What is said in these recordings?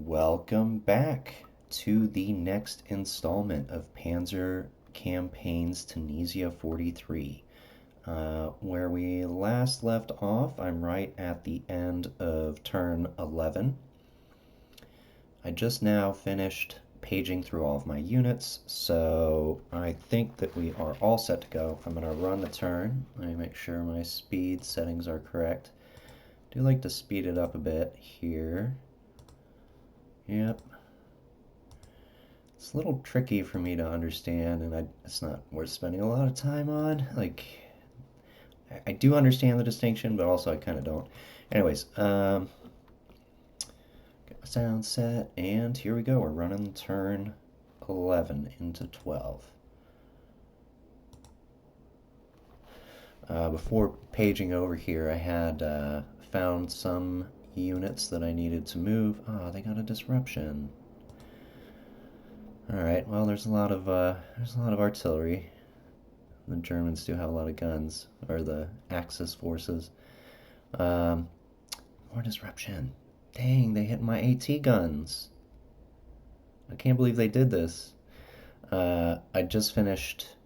Welcome back to the next installment of Panzer Campaigns Tunisia 43. Where we last left off, I'm right at the end of turn 11. I just now finished paging through all of my units, so I think that we are all set to go. I'm going to run the turn. Let me make sure my speed settings are correct. I do like to speed it up a bit here. Yep. It's a little tricky for me to understand, and it's not worth spending a lot of time on. Like, I do understand the distinction, but also I kind of don't. Anyways, get my sound set, and here we go. We're running turn 11 into 12. Before paging over here, I had found some units that I needed to move. Oh, they got a disruption. All right. Well, there's a lot of artillery. The Germans do have a lot of guns, or the Axis forces. Um, More disruption. Dang, they hit my AT guns. I can't believe they did this. I just finished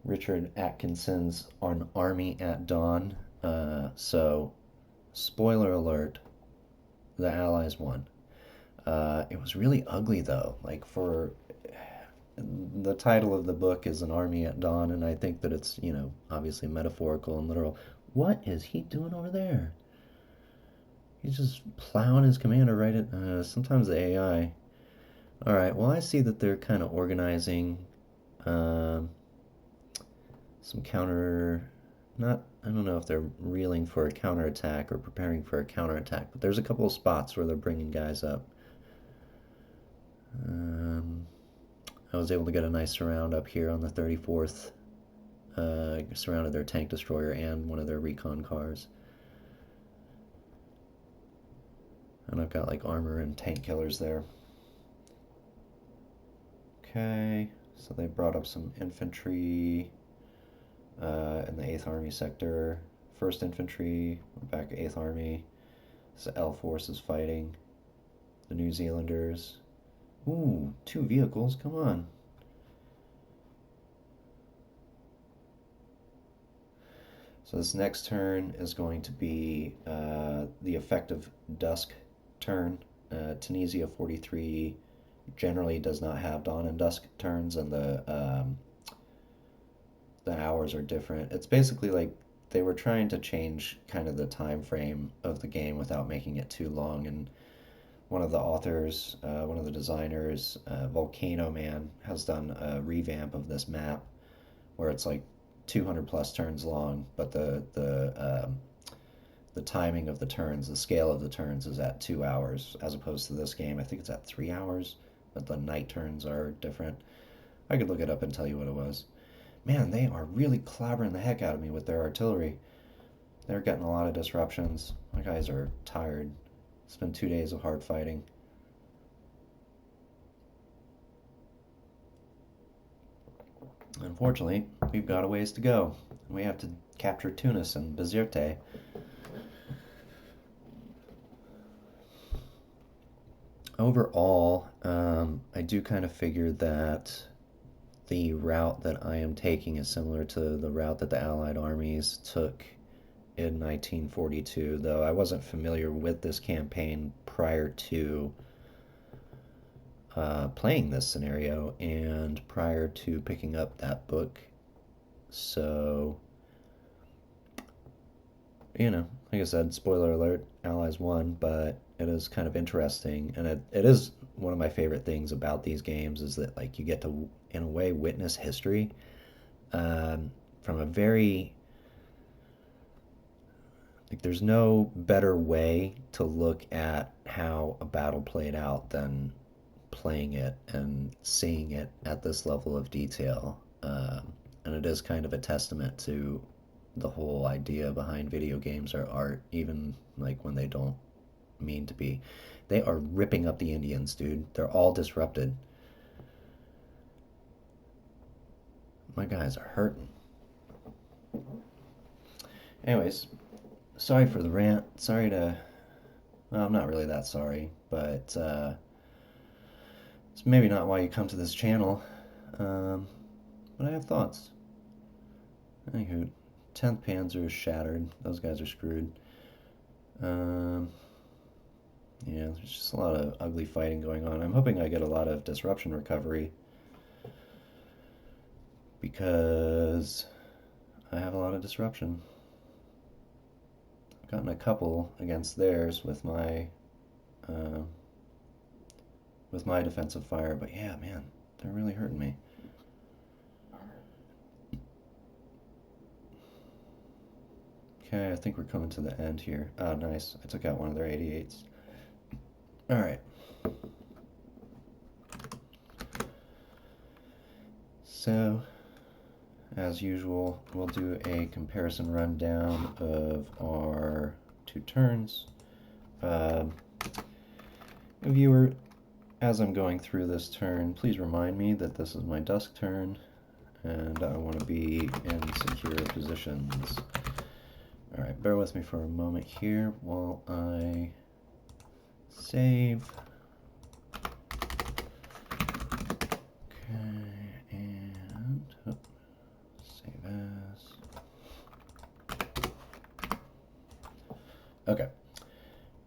Richard Atkinson's An Army at Dawn. So, spoiler alert, the Allies won. It was really ugly though. Like for the title of the book is An Army at Dawn, and I think that it's, obviously metaphorical and literal. What is he doing over there? He's just plowing his commander right at, sometimes the AI. Alright, well, I see that they're kind of organizing um, some counter. Not, I don't know if they're reeling for a counterattack or preparing for a counterattack, but there's a couple of spots where they're bringing guys up. Um, I was able to get a nice surround up here on the 34th. Surrounded their tank destroyer and one of their recon cars. And I've got like armor and tank killers there. Okay, so they brought up some infantry in the 8th Army sector. 1st Infantry, we're back at 8th Army. This L Force is fighting. The New Zealanders. Ooh, 2 vehicles, come on. So this next turn is going to be the effective dusk turn. Tunisia 43 generally does not have dawn and dusk turns, and the hours are different. It's basically like they were trying to change kind of the time frame of the game without making it too long. And one of the authors, one of the designers, Volcano Man, has done a revamp of this map where it's like 200 plus turns long, but the timing of the turns, the scale of the turns is at 2 hours, as opposed to this game. I think it's at 3 hours, but the night turns are different. I could look it up and tell you what it was. Man, they are really clobbering the heck out of me with their artillery. They're getting a lot of disruptions. My guys are tired. It's been 2 days of hard fighting. Unfortunately, we've got a ways to go. We have to capture Tunis and Bizerte. Overall, I do kind of figure that the route that I am taking is similar to the route that the Allied armies took in 1942, though I wasn't familiar with this campaign prior to playing this scenario and prior to picking up that book. So, like I said, spoiler alert, Allies won, but it is kind of interesting, and it is one of my favorite things about these games is that like you get to, in a way, witness history from a very like there's no better way to look at how a battle played out than playing it and seeing it at this level of detail. And it is kind of a testament to the whole idea behind video games or art, even like when they don't mean to be. They are ripping up the Indians, dude. They're all disrupted. My guys are hurting. Anyways, sorry for the rant. Sorry to Well, I'm not really that sorry, but it's maybe not why you come to this channel. Um, but I have thoughts. Anywho, 10th Panzer is shattered. Those guys are screwed. Um, yeah, there's just a lot of ugly fighting going on. I'm hoping I get a lot of disruption recovery because I have a lot of disruption. I've gotten a couple against theirs uh, with my defensive fire, but yeah, man, they're really hurting me. Okay, I think we're coming to the end here. Oh, nice. I took out one of their 88s. All right. So, as usual, we'll do a comparison rundown of our 2 turns. Viewer, as I'm going through this turn, please remind me that this is my dusk turn, and I want to be in secure positions. All right, bear with me for a moment here while I save. Okay, and save as. Okay,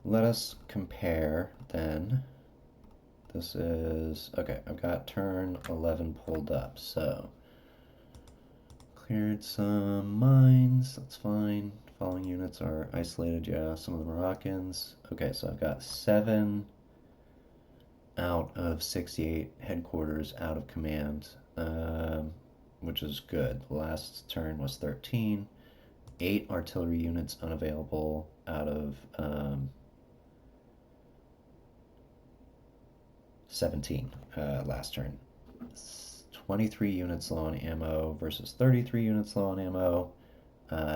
let us compare then. This is, okay, I've got turn 11 pulled up, so cleared some mines, that's fine. Following units are isolated, yeah, some of the Moroccans. Okay, so I've got 7 out of 68 headquarters out of command, which is good. The last turn was 13. 8 artillery units unavailable out of 17 last turn. 23 units low on ammo versus 33 units low on ammo.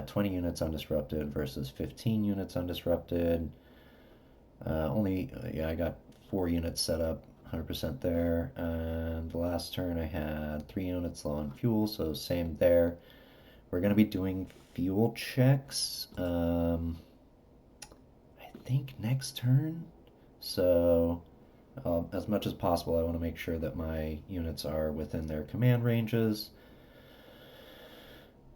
20 units undisrupted versus 15 units undisrupted. Yeah, I got 4 units set up, 100% there. And the last turn I had 3 units low on fuel, so same there. We're going to be doing fuel checks, I think next turn. So, as much as possible, I want to make sure that my units are within their command ranges.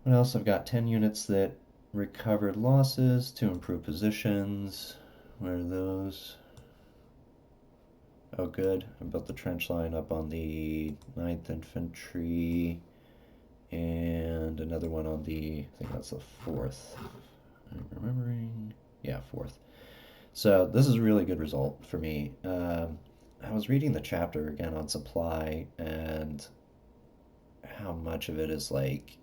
What else? I've got 10 units that recovered losses to improve positions. Where are those? Oh, good. I built the trench line up on the 9th Infantry and another one on the, I think that's the 4th. I'm remembering. Yeah, 4th. So this is a really good result for me. I was reading the chapter again on supply and how much of it is like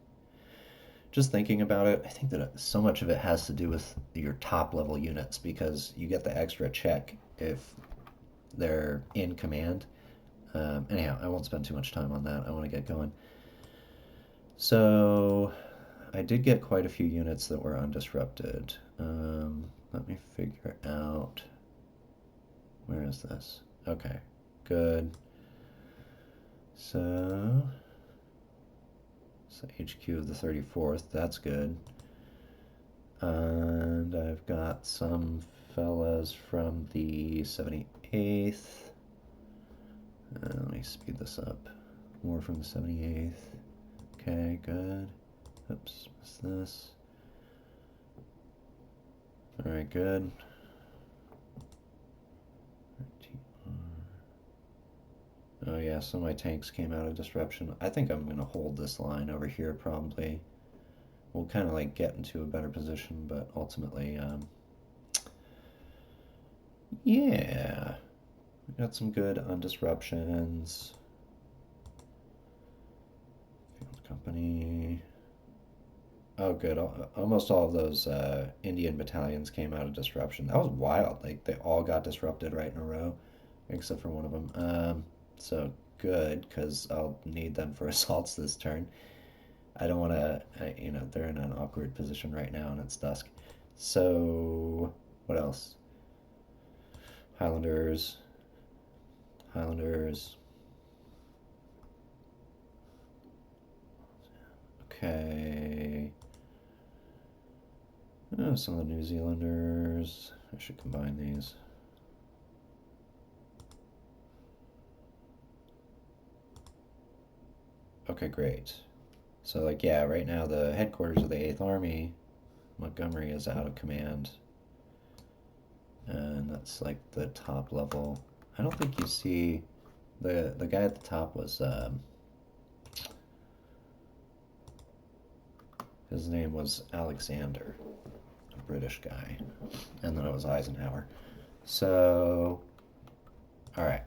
just thinking about it. I think that so much of it has to do with your top level units because you get the extra check if they're in command. Anyhow, I won't spend too much time on that. I want to get going. So I did get quite a few units that were undisrupted. Let me figure out, where is this? Okay, good. So HQ of the 34th, that's good. And I've got some fellas from the 78th. Let me speed this up. More from the 78th. Okay, good. Oops, what's this? Alright, good. Oh yeah, some of my tanks came out of disruption. I think I'm going to hold this line over here probably. We'll kind of like get into a better position, but ultimately, yeah. We got some good undisruptions. Field company. Oh, good. Almost all of those Indian battalions came out of disruption. That was wild. Like they all got disrupted right in a row, except for one of them. So good, because I'll need them for assaults this turn. I don't want to, they're in an awkward position right now, and it's dusk. So what else? Highlanders. Highlanders. Okay. Oh, some of the New Zealanders. I should combine these. Okay, great. So, like, yeah, right now the headquarters of the 8th Army, Montgomery, is out of command. And that's like the top level. I don't think you see the guy at the top was his name was Alexander, a British guy, and then it was Eisenhower. So, all right,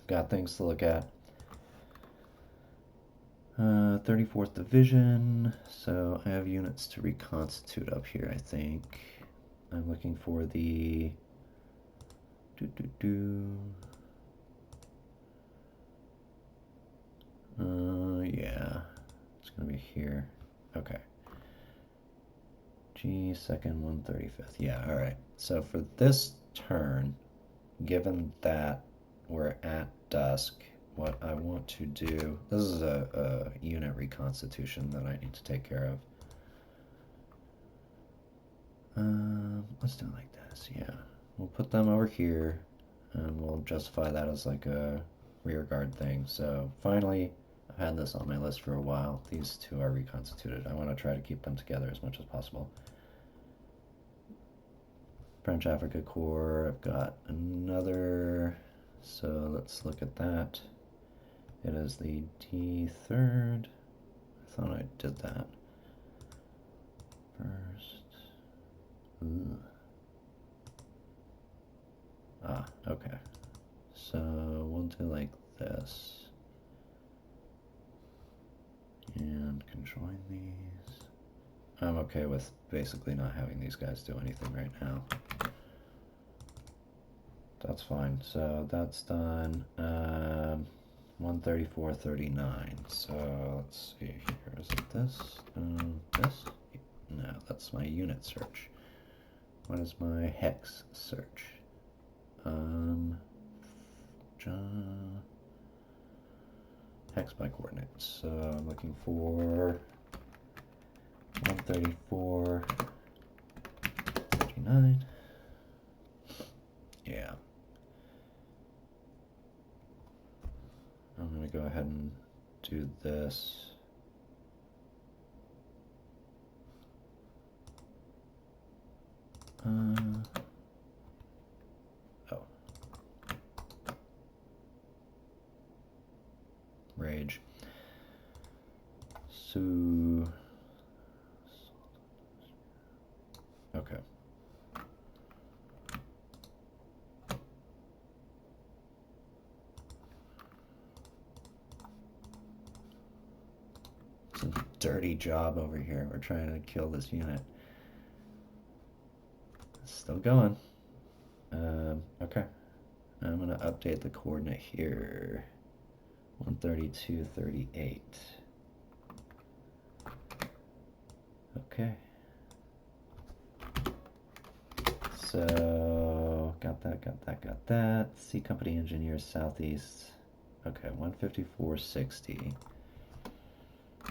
got things to look at. 34th Division. So I have units to reconstitute up here. I think I'm looking for the do do do. Yeah, it's gonna be here. Okay. G second 135th. Yeah, all right. So for this turn, given that we're at dusk, what I want to do, this is a unit reconstitution that I need to take care of. Let's do it like this. Yeah, we'll put them over here, and we'll justify that as like a rear guard thing. So finally, I've had this on my list for a while. These two are reconstituted. I want to try to keep them together as much as possible. French Africa Corps, I've got another, so let's look at that. It is the D3rd. I thought I did that first. Ooh. Ah, okay. So we'll do like this. And conjoin these. I'm okay with basically not having these guys do anything right now. That's fine. So that's done. 134.39. So let's see here. Is it this? This? No, that's my unit search. What is my hex search? Hex by coordinates. So I'm looking for 134.39. Yeah. I'm going to go ahead and do this. Oh. Rage. So. Okay. It's a dirty job over here. We're trying to kill this unit. It's still going. Okay. I'm going to update the coordinate here. 132.38. Okay. So, got that. C Company Engineers Southeast. Okay, 154.60.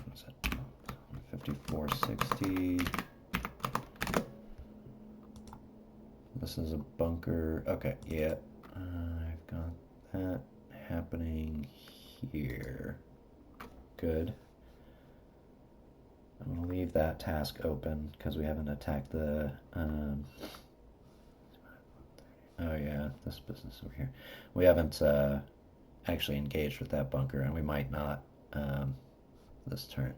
What's that? 154.60. This is a bunker. Okay, yeah. I've got that happening here. Good. I'm going to leave that task open because we haven't attacked the... oh yeah, this business over here. We haven't actually engaged with that bunker, and we might not this turn.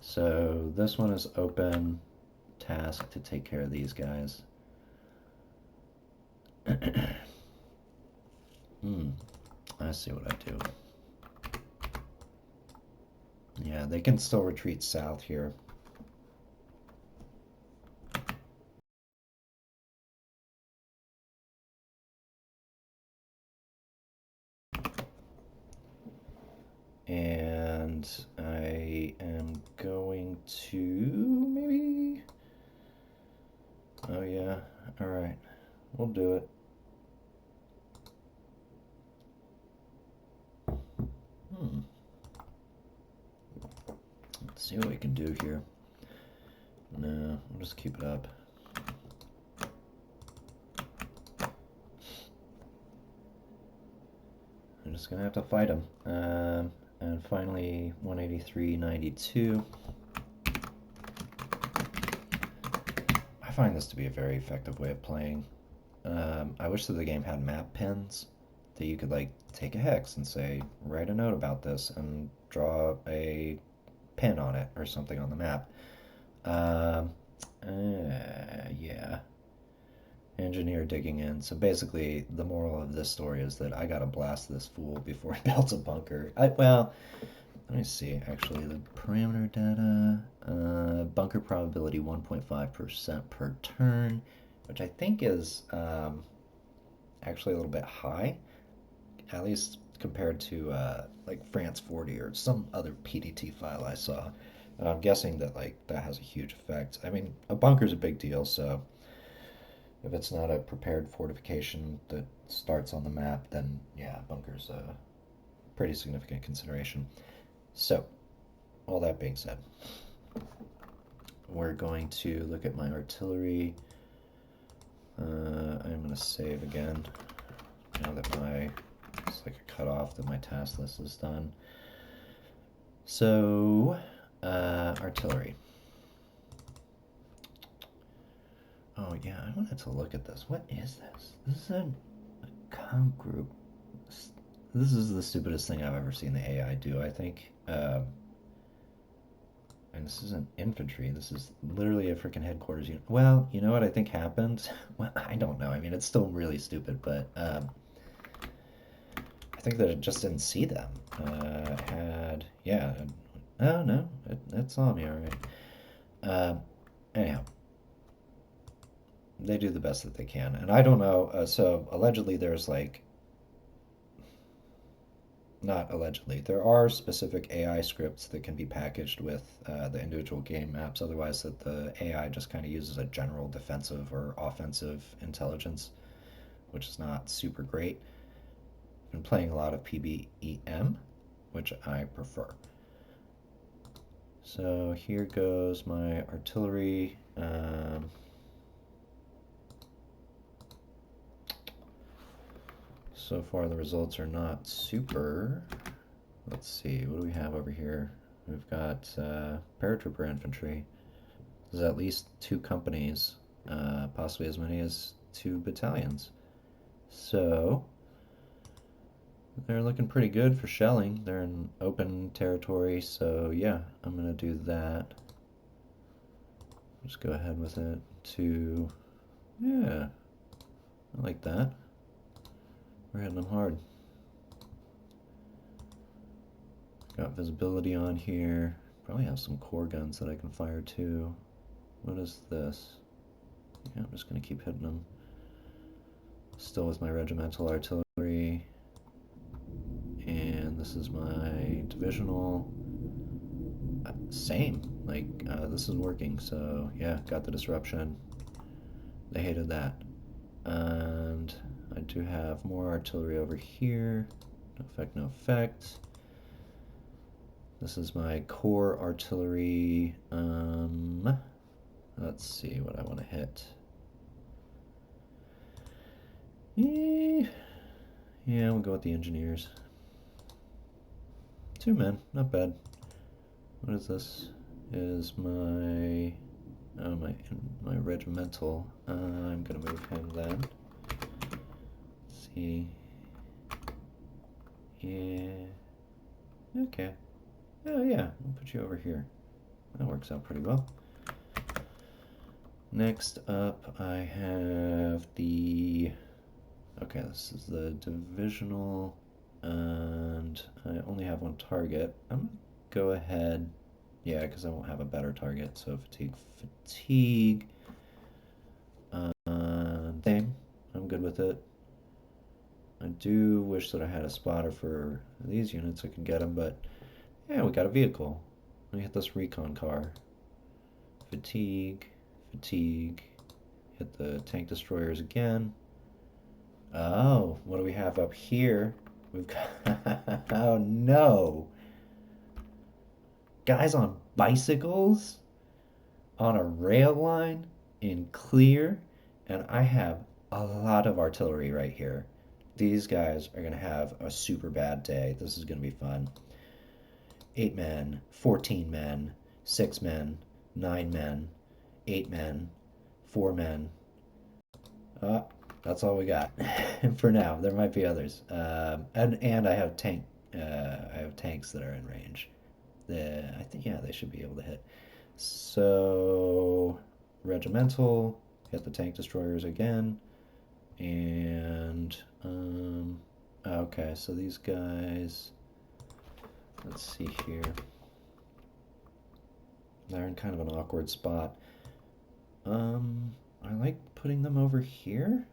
So this one is open. Task to take care of these guys. I see what I do. Yeah, they can still retreat south here. And I am going to maybe... Oh yeah, alright. We'll do it. Let's see what we can do here. No, I'll just keep it up. I'm just gonna have to fight him. And finally, 183.92. I find this to be a very effective way of playing. I wish that the game had map pins that you could like take a hex and say, write a note about this and draw a pin on it or something on the map. Um, yeah. Engineer digging in. So basically, the moral of this story is that I gotta blast this fool before he builds a bunker. Well, let me see. Actually, the parameter data, bunker probability 1.5% per turn, which I think is actually a little bit high, at least compared to like France 40 or some other PDT file I saw. And I'm guessing that like that has a huge effect. I mean, a bunker's a big deal, so if it's not a prepared fortification that starts on the map, then yeah, bunker's a pretty significant consideration. So, all that being said, we're going to look at my artillery. I'm going to save again now that it's like a cutoff that my task list is done. So, artillery. Oh yeah, I wanted to look at this. What is this? This is a comp group. This is the stupidest thing I've ever seen the AI do, I think. And this isn't infantry. This is literally a freaking headquarters unit. Well, you know what I think happened? Well, I don't know. I mean, it's still really stupid, but I think that it just didn't see them. Yeah. Oh no, it saw me all right. Anyhow, they do the best that they can, and I don't know. So allegedly, there's like not allegedly. There are specific AI scripts that can be packaged with the individual game maps. Otherwise, that the AI just kind of uses a general defensive or offensive intelligence, which is not super great. I've been playing a lot of PBEM, which I prefer. So here goes my artillery. So far, the results are not super. Let's see, what do we have over here? We've got paratrooper infantry. There's at least 2 companies, possibly as many as 2 battalions. So they're looking pretty good for shelling. They're in open territory, so yeah, I'm gonna do that. Just go ahead with it to, yeah, I like that. We're hitting them hard. Got visibility on here. Probably have some core guns that I can fire too. What is this? Yeah, I'm just gonna keep hitting them. Still with my regimental artillery. And this is my divisional. Same. Like, this is working, so yeah, got the disruption. They hated that. And I do have more artillery over here. No effect, no effect. This is my core artillery. Let's see what I want to hit. Yeah, we'll go with the engineers. 2 men, not bad. What is this? Is my my regimental? I'm gonna move him then. Let's see. Yeah. Okay. Oh yeah, I'll put you over here. That works out pretty well. Next up, I have the. Okay, this is the divisional, and I only have 1 target. I'm gonna go ahead. Yeah, because I won't have a better target. So fatigue. Same. I'm good with it. I do wish that I had a spotter for these units. I could get them, but yeah, we got a vehicle. Let me hit this recon car. Fatigue, fatigue. Hit the tank destroyers again. Oh, what do we have up here? We've got, oh no. Guys on bicycles? on a rail line in clear, and I have a lot of artillery right here. These guys are going to have a super bad day. This is going to be fun. 8 men, 14 men, 6 men, 9 men, 8 men, 4 men. Uh, that's all we got for now. There might be others. And I have I have tanks that are in range. I think yeah they should be able to hit. So regimental, hit the tank destroyers again, and okay. So these guys, let's see here. They're in kind of an awkward spot. I like putting them over here.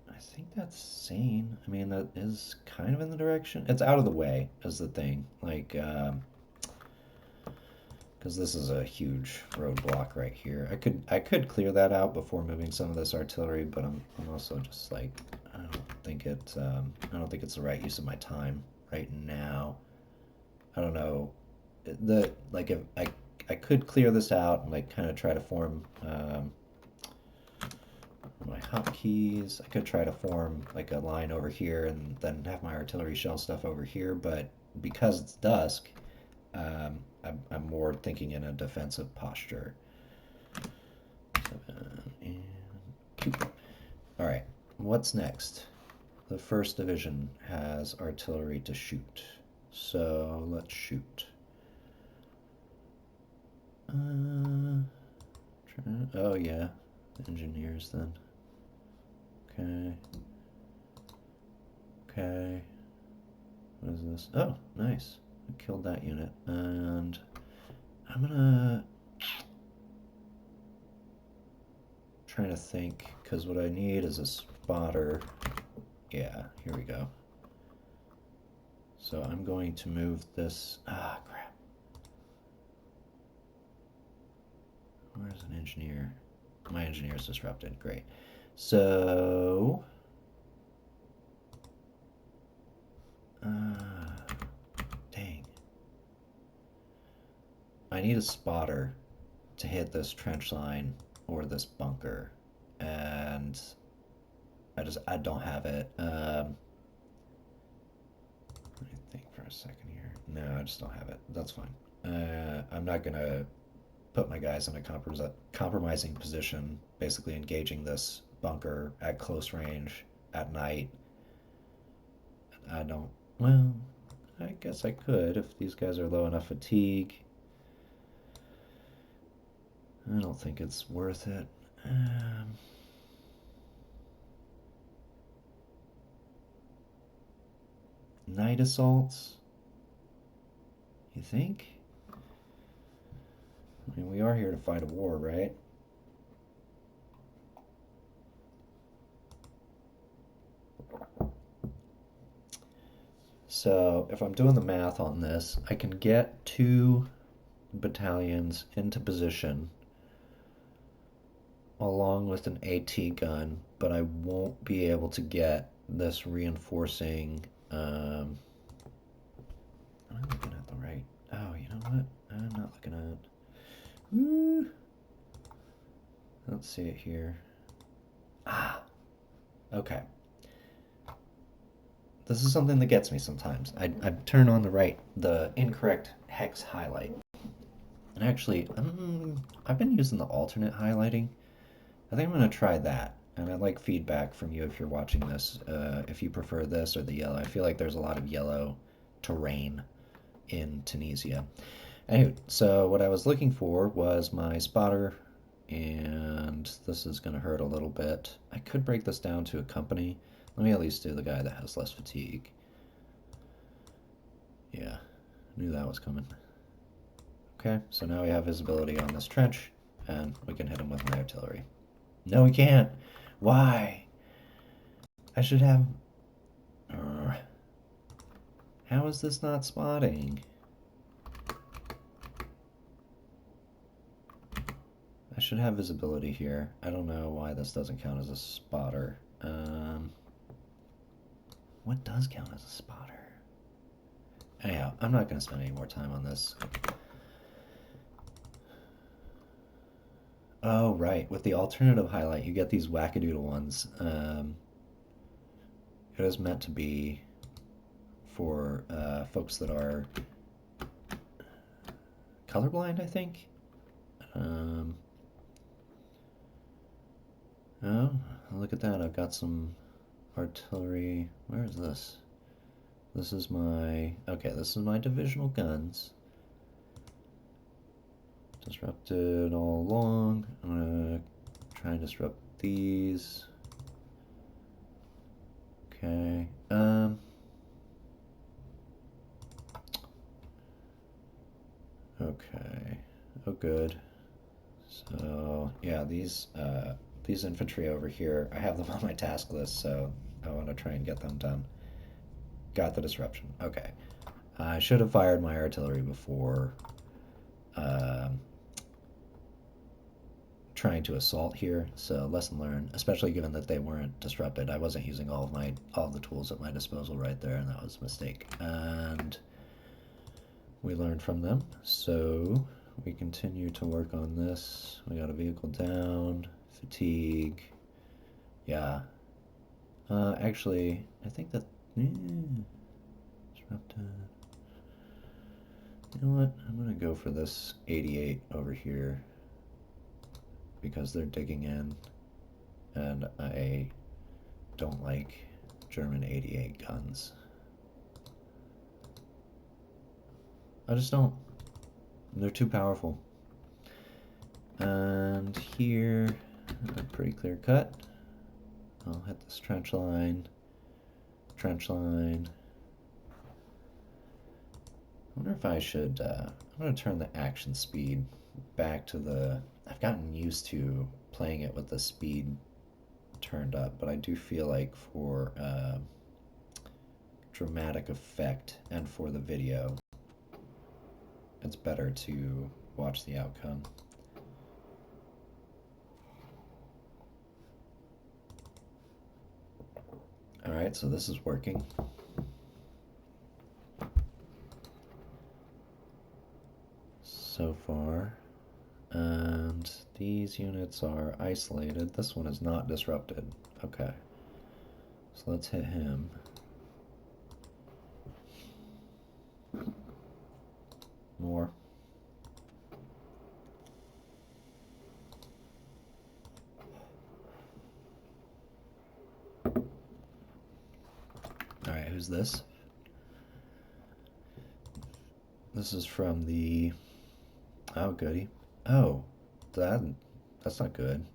I think that's sane. I mean, that is kind of in the direction. It's out of the way, is the thing. Like, because this is a huge roadblock right here. I could clear that out before moving some of this artillery, but I'm also just like I don't think it's the right use of my time right now. I don't know. The like if I could clear this out and like kind of try to form my hotkeys. I could try to form like a line over here and then have my artillery shell stuff over here, but because it's dusk, I'm more thinking in a defensive posture. 7 and 2. All right, what's next? The first division has artillery to shoot, so let's shoot. Oh yeah, engineers then. Okay. Okay. What is this? Oh, nice. I killed that unit. And I'm gonna trying to think, because what I need is a spotter. Yeah, here we go. So I'm going to move this. Ah, crap. Where's an engineer? My engineer is disrupted. Great. So. Dang. I need a spotter to hit this trench line or this bunker, and I don't have it. Let me think for a second here. No, I just don't have it. That's fine. I'm not gonna put my guys in a compromising position, basically engaging this bunker at close range at night. I don't. Well, I guess I could if these guys are low enough fatigue. I don't think it's worth it. Night assaults? You think? I mean, we are here to fight a war, right? So, if I'm doing the math on this, I can get 2 battalions into position along with an AT gun, but I won't be able to get this reinforcing. Am I looking at the right? Oh, you know what? I'm not looking at. Woo. Let's see it here. Ah, okay. This is something that gets me sometimes. I turn on the incorrect hex highlight. And actually, I've been using the alternate highlighting. I think I'm going to try that. And I'd like feedback from you if you're watching this, if you prefer this or the yellow. I feel like there's a lot of yellow terrain in Tunisia. Anyway, so what I was looking for was my spotter, and this is going to hurt a little bit. I could break this down to a company. Let me at least do the guy that has less fatigue. Yeah, knew that was coming. Okay, so now we have visibility on this trench, and we can hit him with my artillery. No, we can't. Why? I should have... How is this not spotting? I should have visibility here. I don't know why this doesn't count as a spotter. What does count as a spotter? Anyhow, I'm not going to spend any more time on this. Oh, right. With the alternative highlight, you get these wackadoodle ones. It is meant to be for folks that are colorblind, I think. Um, oh, look at that. I've got some artillery. Where is this? This is my... Okay, this is my divisional guns. Disrupted all along. I'm gonna try and disrupt these. Okay. Okay. Oh, good. So yeah, these infantry over here, I have them on my task list, so I want to try and get them done. Got the disruption. Okay. I should have fired my artillery before um, trying to assault here. So lesson learned, especially given that they weren't disrupted. I wasn't using all of the tools at my disposal right there, and that was a mistake. And we learned from them. So we continue to work on this. We got a vehicle down, fatigue. Yeah. Actually, I think that disrupted. You know what? I'm gonna go for this 88 over here because they're digging in, and I don't like German 88 guns. I just don't. They're too powerful. And here, a pretty clear cut. I'll hit this trench line. Trench line. I wonder if I should. I'm going to turn the action speed back to the. I've gotten used to playing it with the speed turned up, but I do feel like for dramatic effect and for the video, it's better to watch the outcome. Alright, so this is working. So far. And these units are isolated. This one is not disrupted. Okay. So let's hit him. More. Alright, who's this? This is from the... Oh, goody. Oh, that's not good.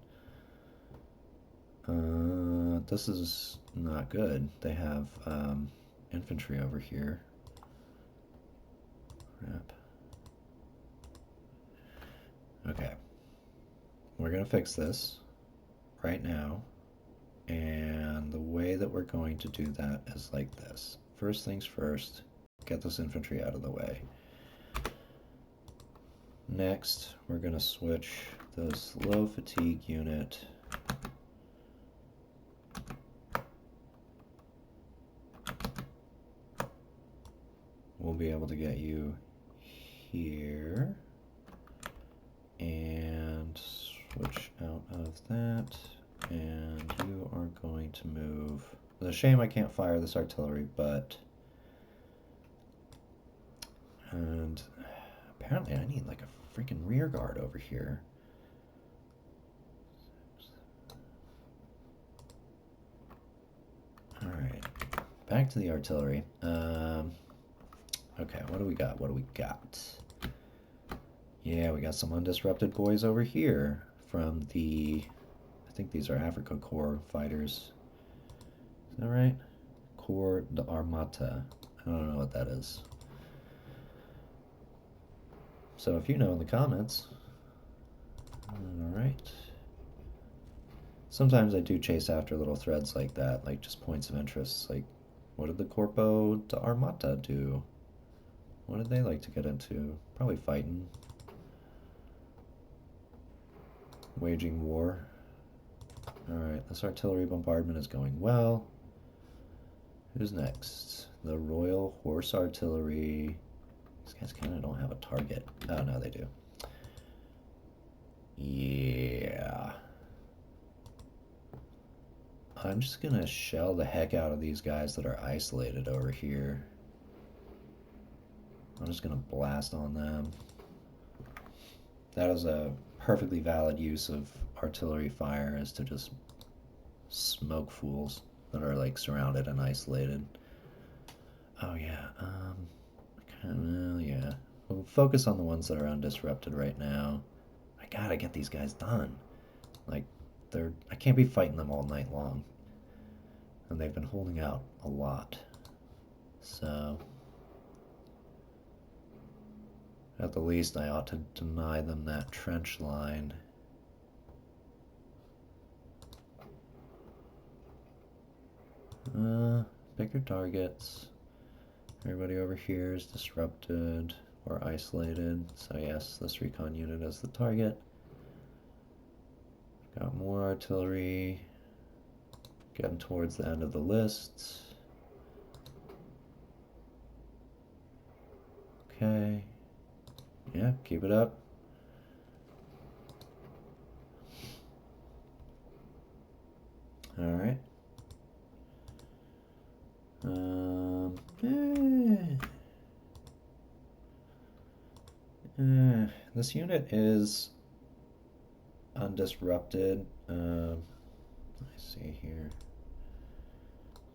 This is not good. They have infantry over here. Crap. Okay. We're gonna fix this right now. And the way that we're going to do that is like this. First things first, get this infantry out of the way. Next, we're going to switch this low fatigue unit we'll be able to get you here and switch out of that, and you are going to move. It's a shame I can't fire this artillery, but and apparently I need like a freaking rear guard over here. Alright, back to the artillery. Okay, what do we got? What do we got? Yeah, we got some undisrupted boys over here from the... I think these are Africa Corps fighters. Is that right? Corps d'Armata. I don't know what that is. So if you know in the comments. Alright. Sometimes I do chase after little threads like that, like just points of interest. Like, what did the Corpo d'Armata do? What did they like to get into? Probably fighting. Waging war. Alright, this artillery bombardment is going well. Who's next? The Royal Horse Artillery. These guys kind of don't have a target. Oh, no, they do. Yeah. I'm just gonna shell the heck out of these guys that are isolated over here. I'm just gonna blast on them. That is a perfectly valid use of artillery fire, is to just smoke fools that are like surrounded and isolated. Oh yeah, yeah. We'll focus on the ones that are undisrupted right now. I gotta get these guys done. Like, I can't be fighting them all night long. And they've been holding out a lot. So, at the least, I ought to deny them that trench line. Pick your targets. Everybody over here is disrupted or isolated. So yes, this recon unit is the target. Got more artillery. Getting towards the end of the list. Okay. Yeah, keep it up. All right. This unit is undisrupted. Let me see here.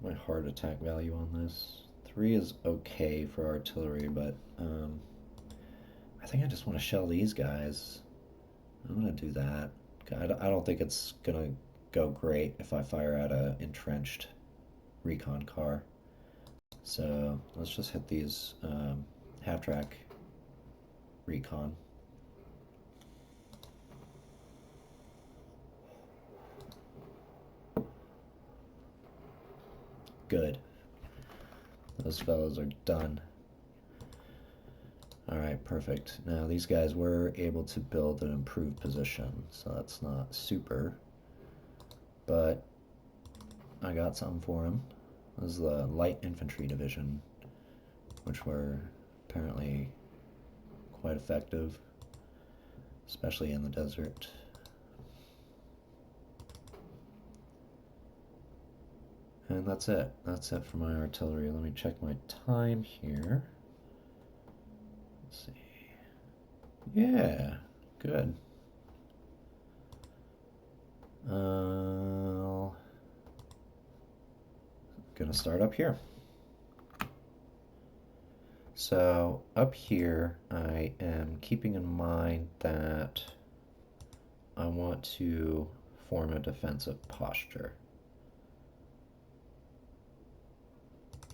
My heart attack value on this. 3 is okay for artillery, but I think I just want to shell these guys. I'm gonna do that. I don't think it's gonna go great if I fire at a entrenched recon car. So let's just hit these half-track recon. Good. Those fellows are done. Alright, perfect. Now these guys were able to build an improved position, so that's not super. But I got something for them. This is the light infantry division, which were apparently quite effective, especially in the desert. And that's it. That's it for my artillery. Let me check my time here. Let's see. Yeah, good. Gonna start up here. So up here, I am keeping in mind that I want to form a defensive posture.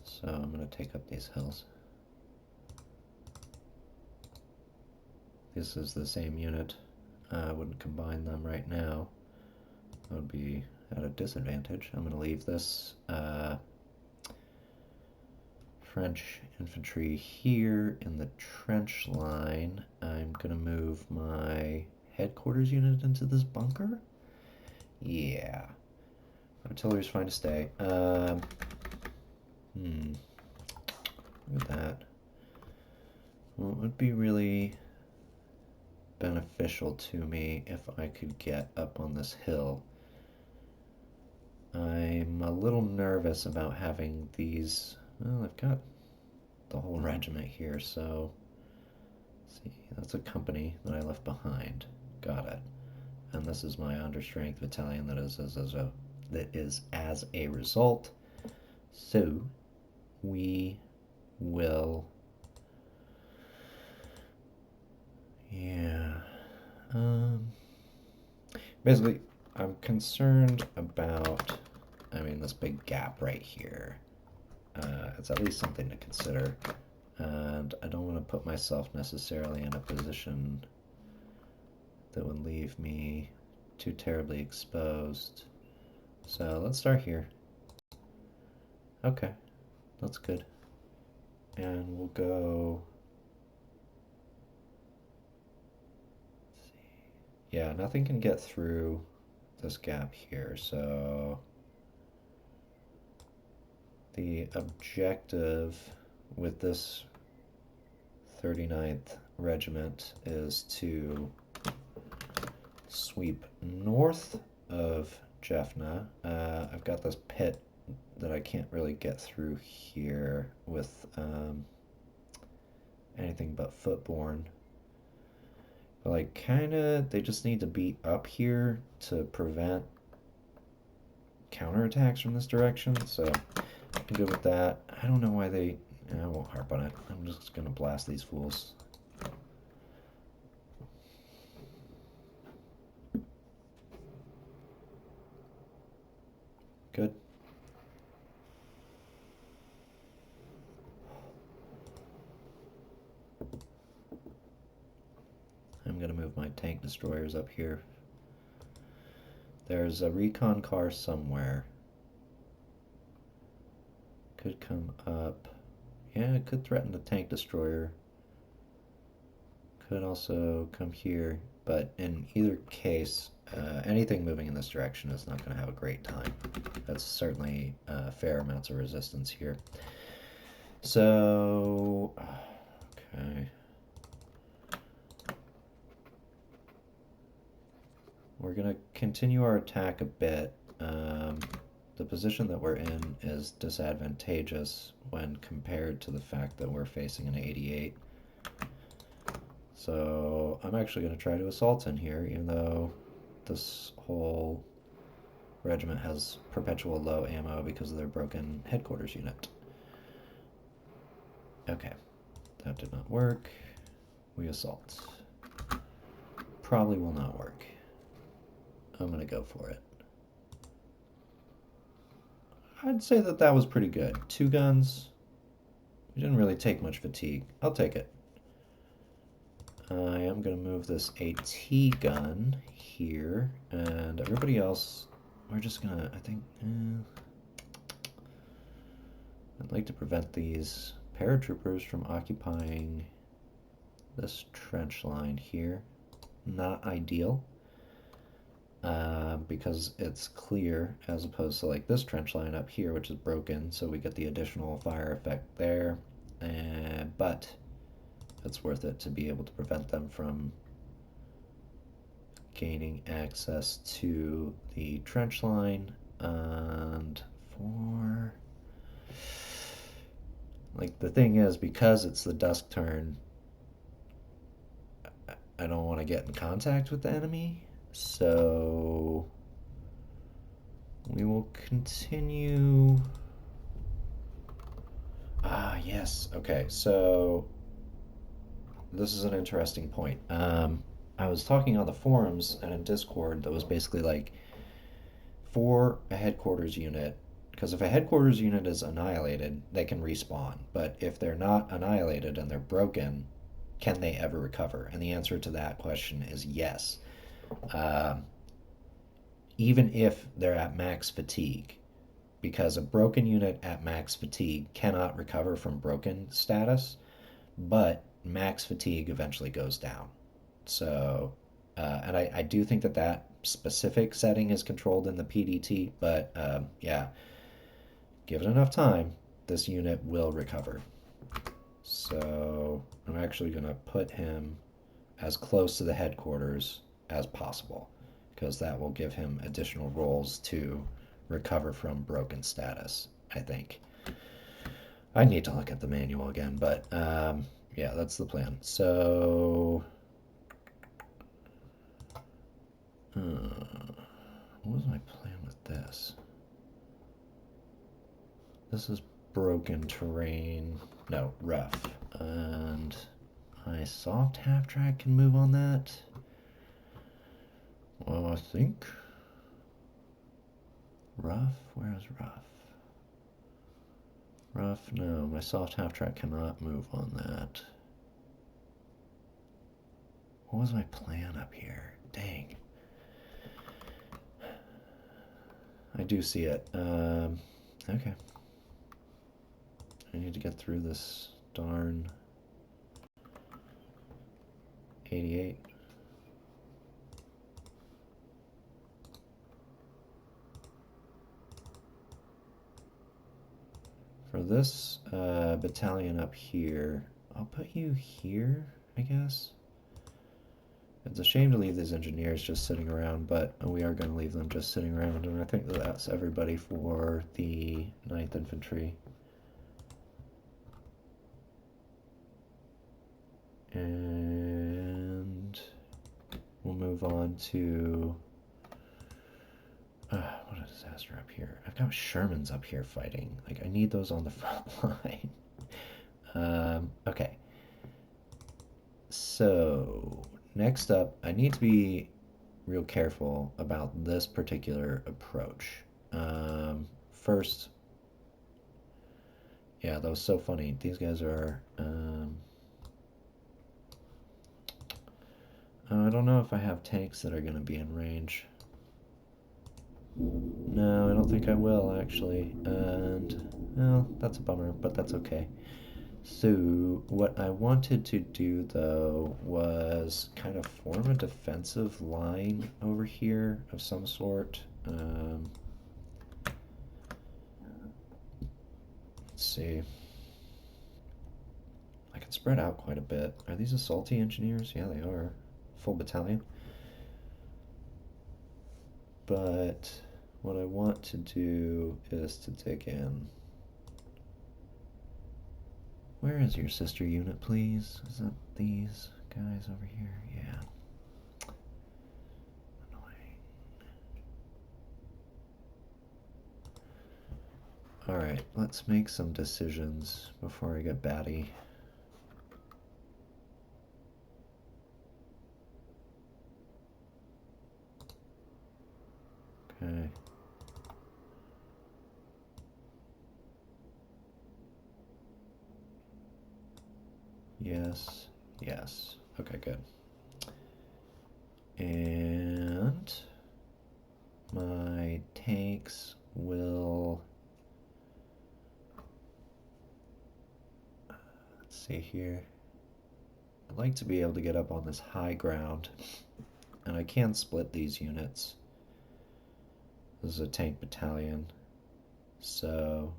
So I'm going to take up these hills. This is the same unit. I wouldn't combine them right now. That would be at a disadvantage. I'm going to leave this French infantry here in the trench line. I'm going to move my headquarters unit into this bunker. Yeah. Artillery's fine to stay. Look at that. Well, it would be really beneficial to me if I could get up on this hill. I'm a little nervous about having these. Well, I've got the whole regiment here, so let's see, that's a company that I left behind. Got it. And this is my understrength battalion that is as a result. So we will, yeah. Basically, I'm concerned about, this big gap right here. It's at least something to consider. And I don't want to put myself necessarily in a position that would leave me too terribly exposed. So let's start here. Okay, that's good. And we'll go. Let's see. Yeah, nothing can get through this gap here, so the objective with this 39th Regiment is to sweep north of Jaffna. I've got this pit that I can't really get through here with anything but footborne. But like kinda they just need to be up here to prevent counterattacks from this direction, so I'm good with that. I don't know why they I won't harp on it. I'm just gonna blast these fools. Good. I'm gonna move my tank destroyers up here. There's a recon car somewhere. Could come up. Yeah, it could threaten the tank destroyer. Could also come here, but in either case, anything moving in this direction is not going to have a great time. That's certainly fair amounts of resistance here. So, okay. We're going to continue our attack a bit. The position that we're in is disadvantageous when compared to the fact that we're facing an 88. So I'm actually going to try to assault in here, even though this whole regiment has perpetual low ammo because of their broken headquarters unit. Okay, that did not work. We assault. Probably will not work. I'm going to go for it. I'd say that that was pretty good. 2 guns. We didn't really take much fatigue. I'll take it. I am going to move this AT gun here, and everybody else, we're just going to, I think, I'd like to prevent these paratroopers from occupying this trench line here. Not ideal, because it's clear, as opposed to like this trench line up here, which is broken, so we get the additional fire effect there, but it's worth it to be able to prevent them from gaining access to the trench line. And for like the thing is, because it's the dusk turn, I don't want to get in contact with the enemy, so we will continue. Ah, yes. Okay, so this is an interesting point. I was talking on the forums and in Discord that was basically like for a headquarters unit, because if a headquarters unit is annihilated, they can respawn. But if they're not annihilated and they're broken, can they ever recover? And the answer to that question is yes. Um, Even if they're at max fatigue, because a broken unit at max fatigue cannot recover from broken status, but max fatigue eventually goes down. So, and I do think that that specific setting is controlled in the PDT, but yeah, given enough time, this unit will recover. So I'm actually going to put him as close to the headquarters as possible, because that will give him additional rolls to recover from broken status, I think. I need to look at the manual again, but yeah, that's the plan. So, what was my plan with this? This is broken terrain. No, rough. And my soft half track can move on that. Well, I think. Rough? Where is rough? Rough? No, my soft half track cannot move on that. What was my plan up here? Dang. I do see it. Okay. I need to get through this darn 88. For this battalion up here, I'll put you here, I guess. It's a shame to leave these engineers just sitting around, but we are going to leave them just sitting around, and I think that's everybody for the 9th Infantry. And we'll move on to... what a disaster up here. I've got Shermans up here fighting. Like, I need those on the front line. Okay. So, next up, I need to be real careful about this particular approach. First, yeah, that was so funny. These guys are... I don't know if I have tanks that are going to be in range. No, I don't think I will, actually. And, well, that's a bummer, but that's okay. So, what I wanted to do, though, was kind of form a defensive line over here of some sort. Let's see. I can spread out quite a bit. Are these assaulty engineers? Yeah, they are. Full battalion. But what I want to do is to dig in. Where is your sister unit, please? Is that these guys over here? Yeah. Annoying. Alright, let's make some decisions before I get batty. Okay. Yes, yes. Okay, good. And my tanks will... Let's see here. I'd like to be able to get up on this high ground, and I can split these units. This is a tank battalion, so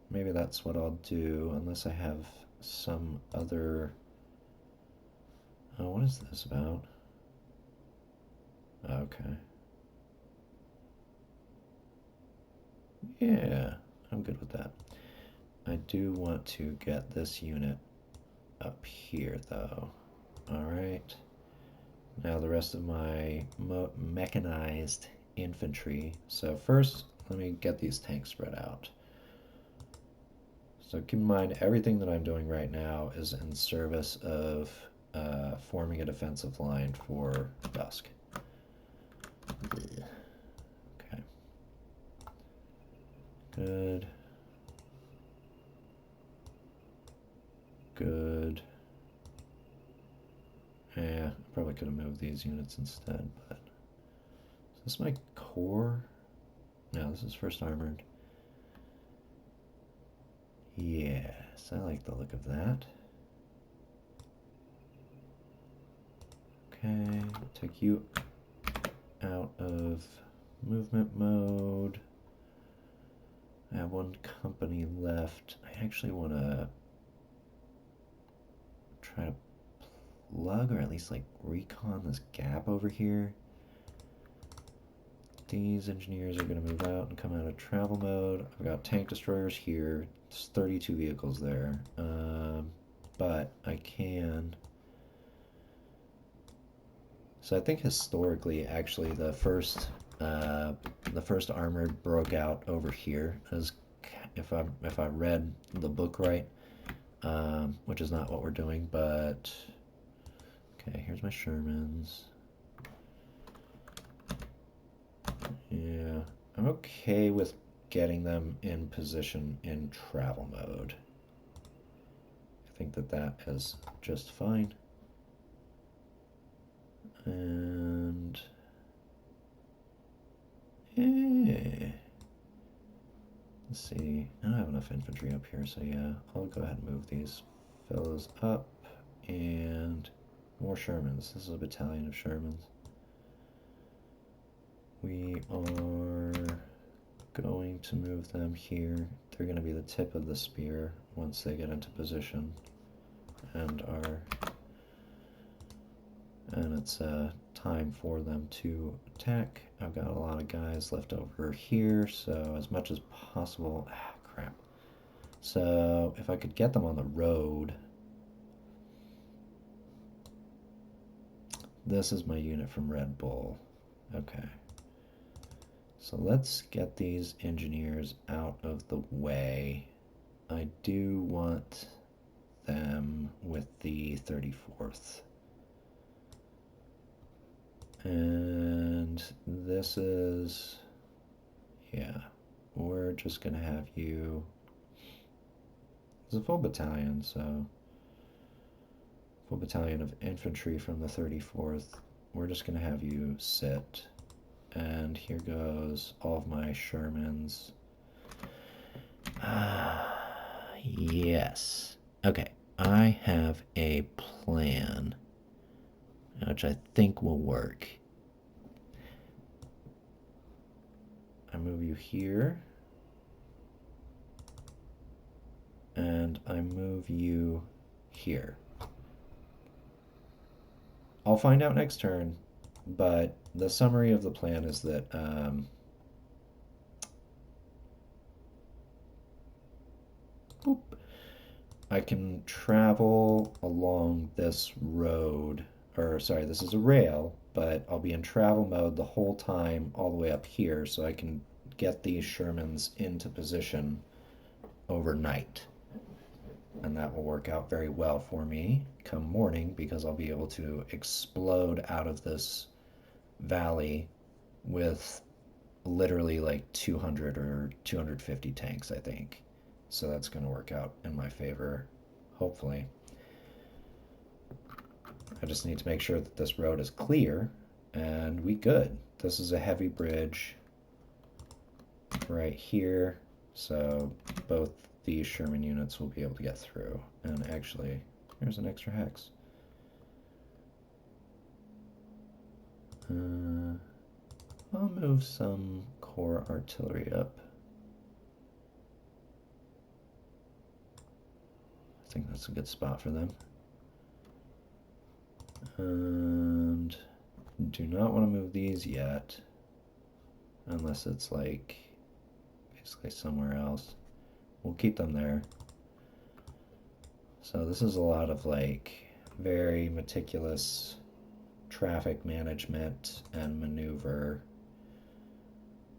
maybe that's what I'll do, unless I have some other... Oh, what is this about? Okay. Yeah, I'm good with that. I do want to get this unit up here, though. Alright. Now the rest of my mechanized infantry. So first, let me get these tanks spread out. So keep in mind, everything that I'm doing right now is in service of forming a defensive line for dusk. Okay. Good. Good. Yeah, I probably could have moved these units instead, but... Is this my core? No, this is first armored. Yes, I like the look of that. Okay, take you out of movement mode. I have one company left. I actually want to try to plug or at least like recon this gap over here. These engineers are going to move out and come out of travel mode. I've got tank destroyers here. There's 32 vehicles there. But I can... So I think historically, actually, the first armored broke out over here, as if I read the book right, which is not what we're doing. But okay, here's my Shermans. Yeah, I'm okay with getting them in position in travel mode. I think that is just fine. And yeah, let's see. I don't have enough infantry up here, so yeah, I'll go ahead and move these fellows up. And more Shermans. This is a battalion of Shermans. We are going to move them here. They're going to be the tip of the spear once they get into position and are And it's time for them to attack. I've got a lot of guys left over here, so as much as possible. Ah, crap. So if I could get them on the road. This is my unit from Red Bull. Okay. So let's get these engineers out of the way. I do want them with the 34th. And this is, yeah, we're just going to have you, it's a full battalion, so full battalion of infantry from the 34th. We're just going to have you sit. And here goes all of my Shermans. Yes. Okay, I have a plan, which I think will work. I move you here. And I move you here. I'll find out next turn, but the summary of the plan is that I can travel along this road, or sorry, this is a rail, but I'll be in travel mode the whole time all the way up here, so I can get these Shermans into position overnight. And that will work out very well for me come morning because I'll be able to explode out of this valley with literally like 200 or 250 tanks, I think. So that's going to work out in my favor, hopefully. I just need to make sure that this road is clear, and we good. This is a heavy bridge right here, so both these Sherman units will be able to get through. And actually, here's an extra hex. I'll move some core artillery up. I think that's a good spot for them. And do not want to move these yet, unless it's like basically somewhere else. We'll keep them there. So this is a lot of like very meticulous traffic management and maneuver,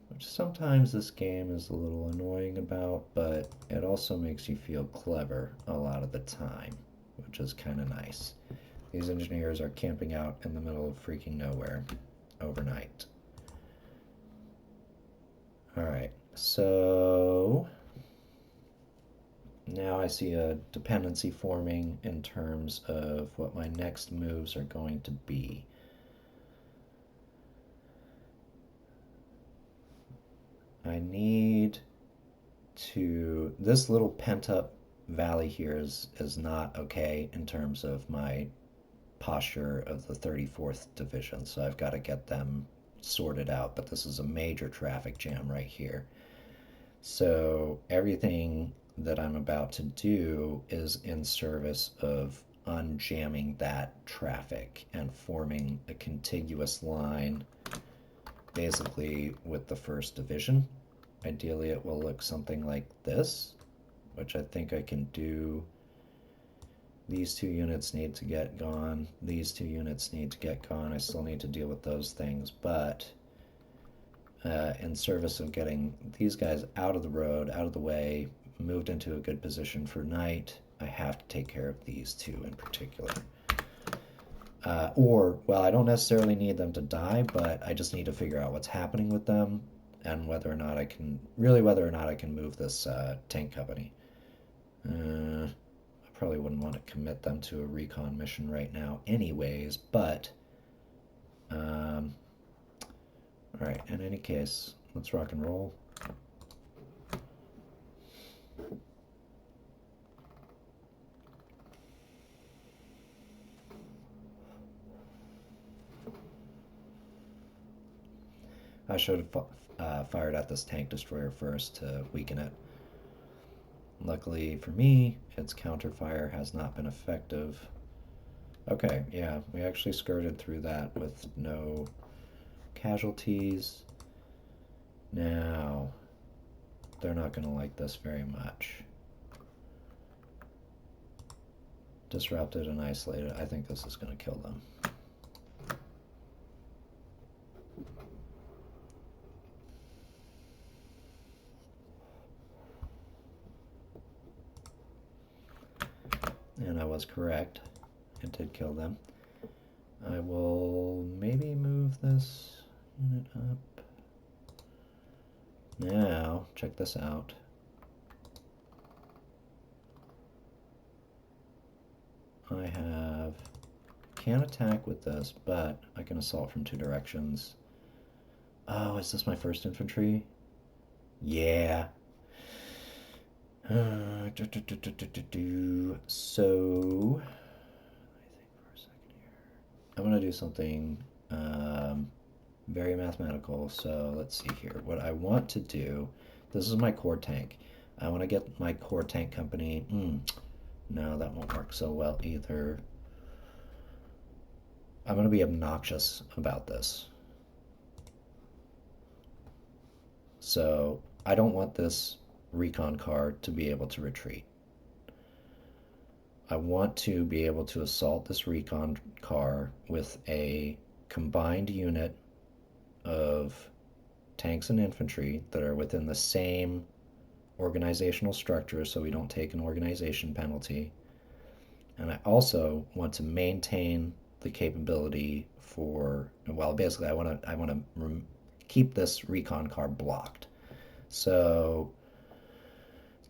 which sometimes this game is a little annoying about, but it also makes you feel clever a lot of the time, which is kind of nice. These engineers are camping out in the middle of freaking nowhere overnight. Alright, so now I see a dependency forming in terms of what my next moves are going to be. I need to, this little pent up valley here is not okay in terms of my posture of the 34th Division, so I've got to get them sorted out, but this is a major traffic jam right here. So everything that I'm about to do is in service of unjamming that traffic and forming a contiguous line basically with the 1st Division. Ideally it will look something like this, which I think I can do. These 2 units need to get gone. These 2 units need to get gone. I still need to deal with those things, but in service of getting these guys out of the road, out of the way, moved into a good position for night, I have to take care of these 2 in particular. Well, I don't necessarily need them to die, but I just need to figure out what's happening with them and whether or not I can move this tank company. I probably wouldn't want to commit them to a recon mission right now anyways, but alright, in any case, let's rock and roll. I should have fired at this tank destroyer first to weaken it. Luckily for me, its counterfire has not been effective. Okay, yeah, we actually skirted through that with no casualties. Now, they're not going to like this very much. Disrupted and isolated. I think this is going to kill them. And I was correct. It did kill them. I will maybe move this unit up. Now, check this out. I can't attack with this, but I can assault from two directions. Oh, is this my first infantry? Yeah. So, I think for a second here. I'm gonna do something very mathematical. So let's see here. What I want to do, this is my core tank. I want to get my core tank company. No, that won't work so well either. I'm going to be obnoxious about this. So I don't want this recon car to be able to retreat. I want to be able to assault this recon car with a combined unit of tanks and infantry that are within the same organizational structure so we don't take an organization penalty. And I also want to maintain the capability for, well, basically I want to keep this recon car blocked. So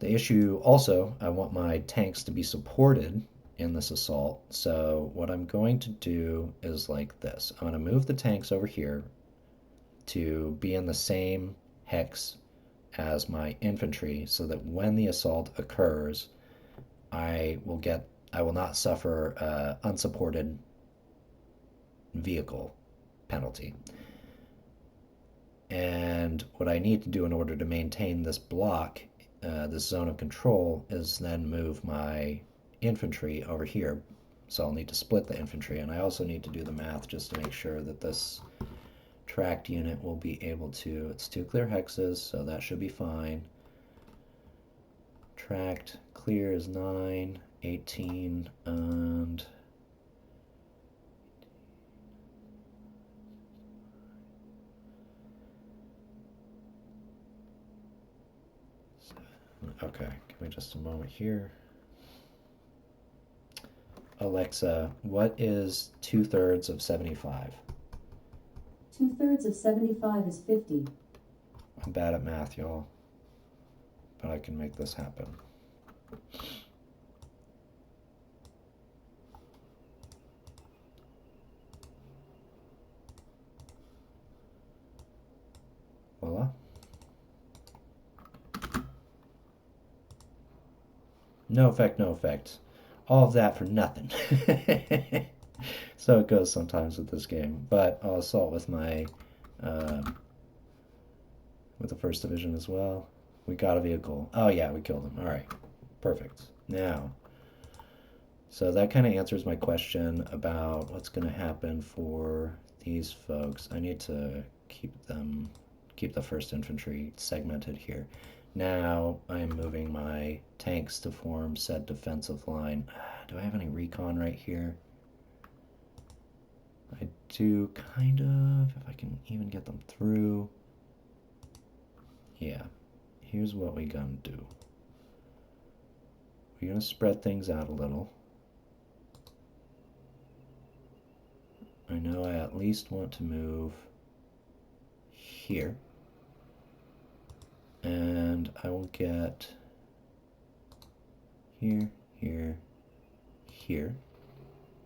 the issue also, I want my tanks to be supported in this assault. So what I'm going to do is like this. I'm going to move the tanks over here to be in the same hex as my infantry so that when the assault occurs, I will not suffer unsupported vehicle penalty. And what I need to do in order to maintain this block, this zone of control, is then move my infantry over here. So I'll need to split the infantry, and I also need to do the math just to make sure that this tracked unit will be able to, it's two clear hexes, so that should be fine. Tracked clear is 9, 18, and okay, give me just a moment here. Alexa, what is 2/3 of 75? 2/3 of 75 is 50. I'm bad at math, y'all, but I can make this happen. Voila. No effect, no effect. All of that for nothing. So it goes sometimes with this game. But I'll assault with my with the first division as well. We got a vehicle. Oh yeah, we killed him. All right, perfect. Now, so that kind of answers my question about what's going to happen for these folks. I need to keep the first infantry segmented here. Now I'm moving my tanks to form said defensive line. Do I have any recon right here? I do kind of, if I can even get them through. Yeah, here's what we're gonna do. We're gonna spread things out a little. I know I at least want to move here. And I will get here, here, here.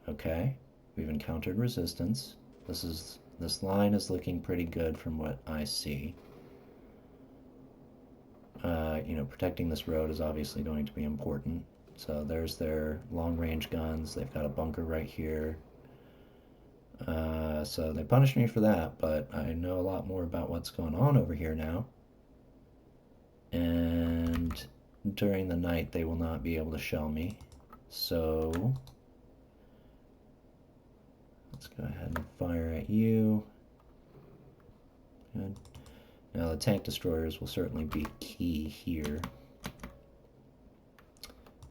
Okay, we've encountered resistance. This line is looking pretty good from what I see. Protecting this road is obviously going to be important. So there's their long-range guns. They've got a bunker right here. So they punished me for that, but I know a lot more about what's going on over here now. And during the night, they will not be able to shell me. So Let's go ahead and fire at you. Good. Now the tank destroyers will certainly be key here.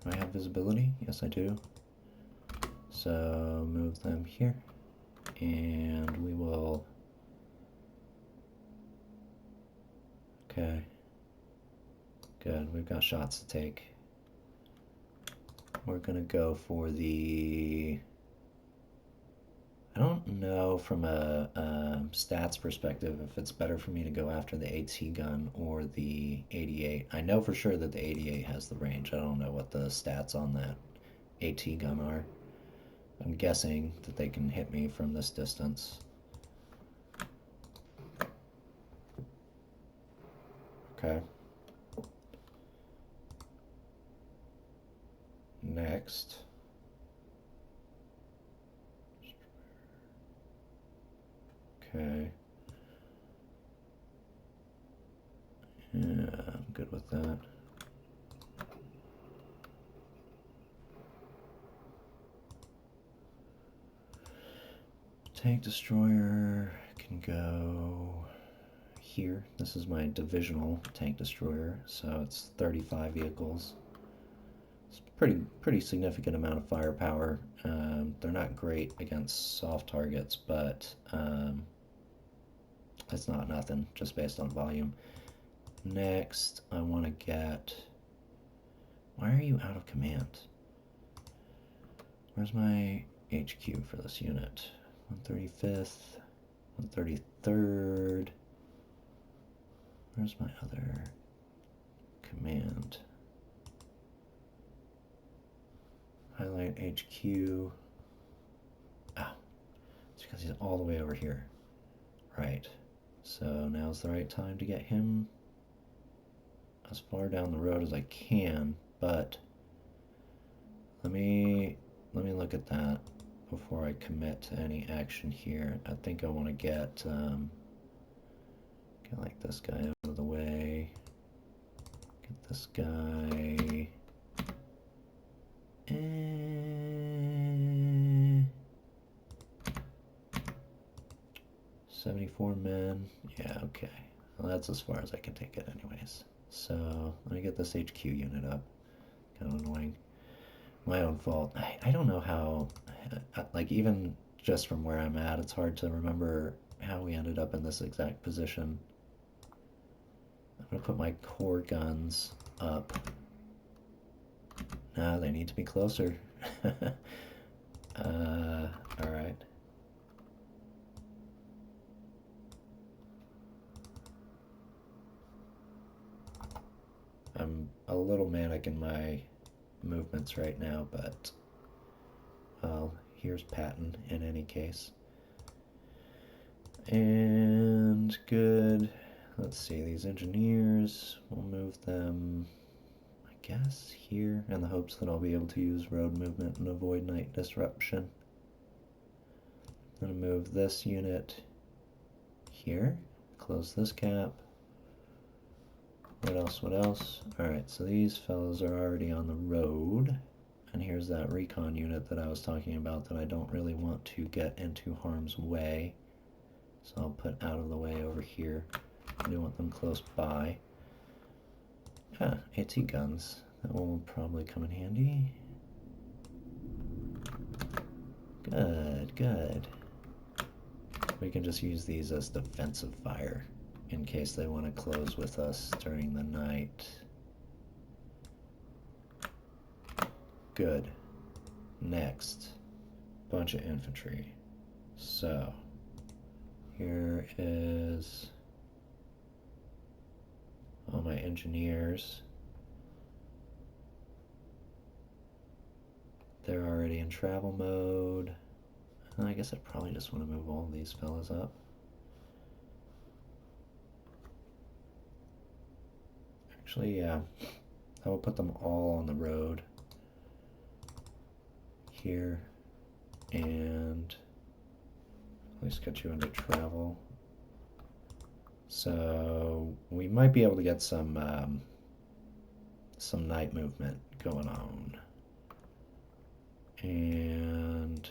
Do I have visibility? Yes, I do. So move them here, and we will. Okay. Good. We've got shots to take. We're gonna go for the. I don't know from a stats perspective if it's better for me to go after the AT gun or the 88. I know for sure that the 88 has the range. I don't know what the stats on that AT gun are. I'm guessing that they can hit me from this distance. Okay. Next. Okay. Yeah, I'm good with that. Tank destroyer can go here. This is my divisional tank destroyer, so it's 35 vehicles. It's pretty significant amount of firepower. They're not great against soft targets, but it's not nothing just based on volume. Next, I want to get. Why are you out of command? Where's my HQ for this unit? 135th, 133rd. Where's my other command? Highlight HQ. Ah, it's because he's all the way over here. Right. So now's the right time to get him as far down the road as I can, but let me look at that before I commit to any action here. I think I want to get like this guy out of the way. Get this guy. 74 men. Yeah, okay. Well, that's as far as I can take it anyways. So let me get this HQ unit up. Kind of annoying. My own fault. I don't know how, like even just from where I'm at, it's hard to remember how we ended up in this exact position. I'm gonna put my core guns up. No, they need to be closer. Alright. I'm a little manic in my movements right now, but well, here's Patton in any case. And good. Let's see, these engineers, we'll move them, I guess, here in the hopes that I'll be able to use road movement and avoid night disruption. I'm going to move this unit here, close this gap. What else, what else? Alright, so these fellows are already on the road. And here's that recon unit that I was talking about that I don't really want to get into harm's way. So I'll put out of the way over here. I do want them close by. Ah, AT guns. That one will probably come in handy. Good, good. We can just use these as defensive fire in case they want to close with us during the night. Good. Next, bunch of infantry. So, here is all my engineers. They're already in travel mode. And I guess I probably just want to move all these fellas up. Actually, yeah. I will put them all on the road here, and at least get you into travel. So we might be able to get some night movement going on. And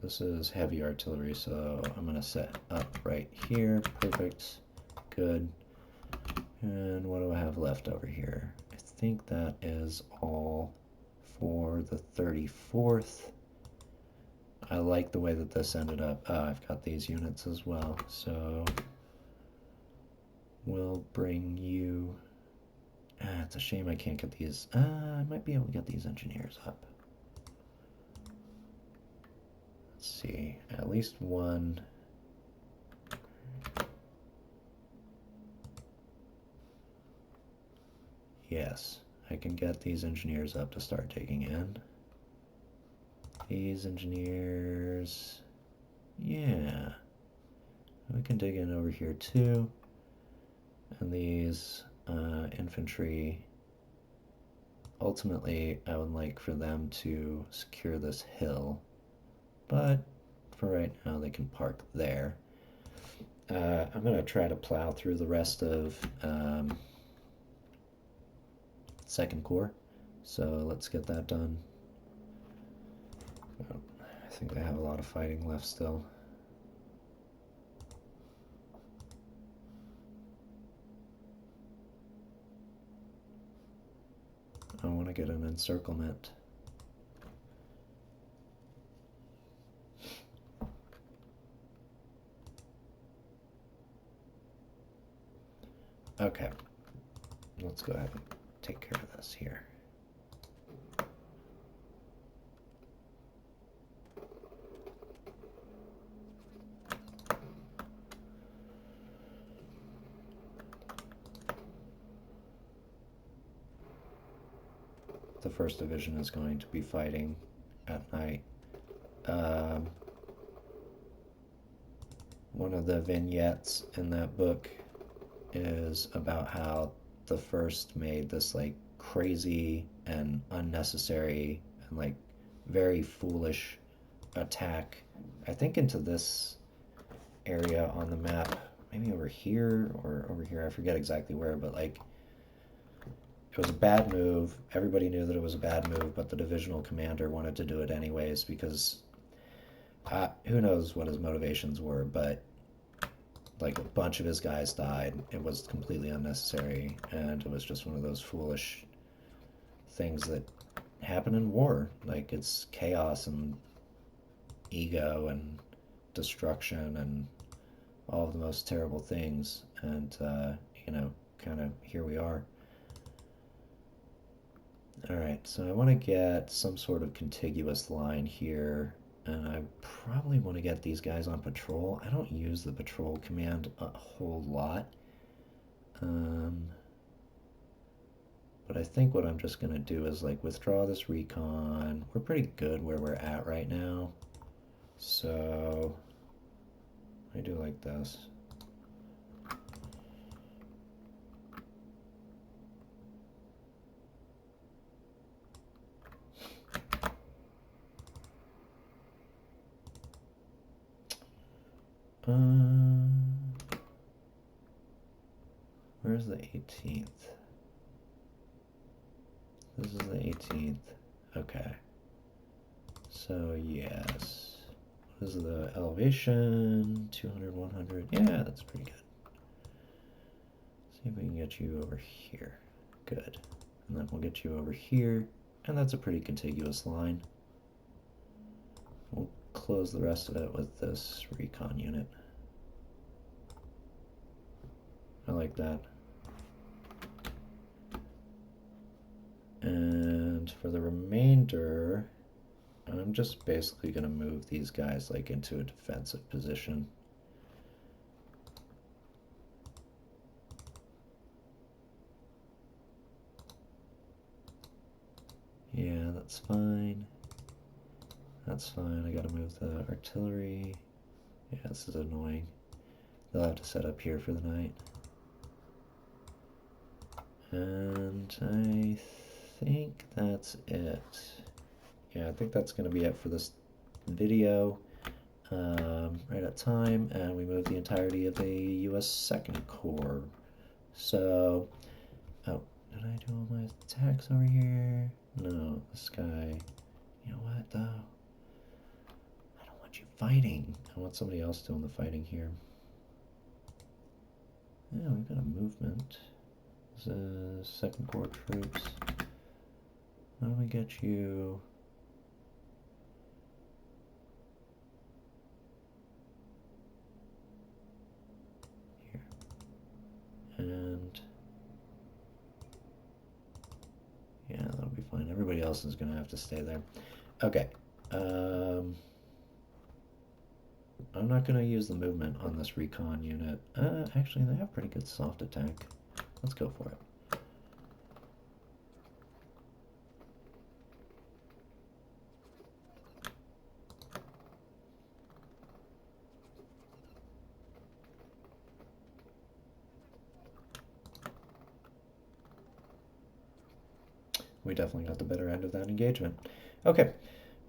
this is heavy artillery, so I'm gonna set up right here. Perfect. Good. And what do I have left over here? I think that is all for the 34th. I like the way that this ended up. I've got these units as well, so we'll bring you. It's a shame I can't get these. I might be able to get these engineers up. Let's see, at least one. Yes, I can get these engineers up to start digging in. These engineers, yeah, we can dig in over here too. And these infantry, ultimately I would like for them to secure this hill, but for right now they can park there. I'm going to try to plow through the rest of Second Corps, so let's get that done. I think they have a lot of fighting left still. I want to get an encirclement. Okay, let's go ahead and take care of this here. The 1st Division is going to be fighting at night. One of the vignettes in that book is about how the 1st made this like crazy and unnecessary and like very foolish attack, I think into this area on the map, maybe over here or over here, I forget exactly where, but like it was a bad move. Everybody knew that it was a bad move, but the divisional commander wanted to do it anyways because who knows what his motivations were, but like a bunch of his guys died. It was completely unnecessary, and it was just one of those foolish things that happen in war. Like it's chaos and ego and destruction and all of the most terrible things, and kind of here we are. Alright, so I want to get some sort of contiguous line here, and I probably want to get these guys on patrol. I don't use the patrol command a whole lot, but I think what I'm just going to do is like withdraw this recon. We're pretty good where we're at right now, so I do like this. Where's the 18th? This is the 18th. Okay. So, yes. What is the elevation? 200, 100. Yeah, that's pretty good. See if we can get you over here. Good. And then we'll get you over here. And that's a pretty contiguous line. We'll close the rest of it with this recon unit. I like that. And for the remainder, I'm just basically going to move these guys like into a defensive position. Yeah, that's fine. That's fine. I gotta move the artillery. Yeah, this is annoying. They'll have to set up here for the night. And I think that's it. Yeah, I think that's going to be it for this video. Right at time, and we move the entirety of the U.S. Second Corps. So, oh, did I do all my attacks over here? No, this guy. You know what, though? I don't want you fighting. I want somebody else doing the fighting here. Yeah, we've got a movement. Second Corps troops. Why don't we get you... here. And... yeah, that'll be fine. Everybody else is going to have to stay there. Okay. I'm not going to use the movement on this recon unit. Actually, they have pretty good soft attack. Let's go for it. We definitely got the better end of that engagement. Okay,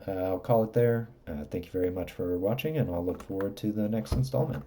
I'll call it there. Thank you very much for watching, and I'll look forward to the next installment.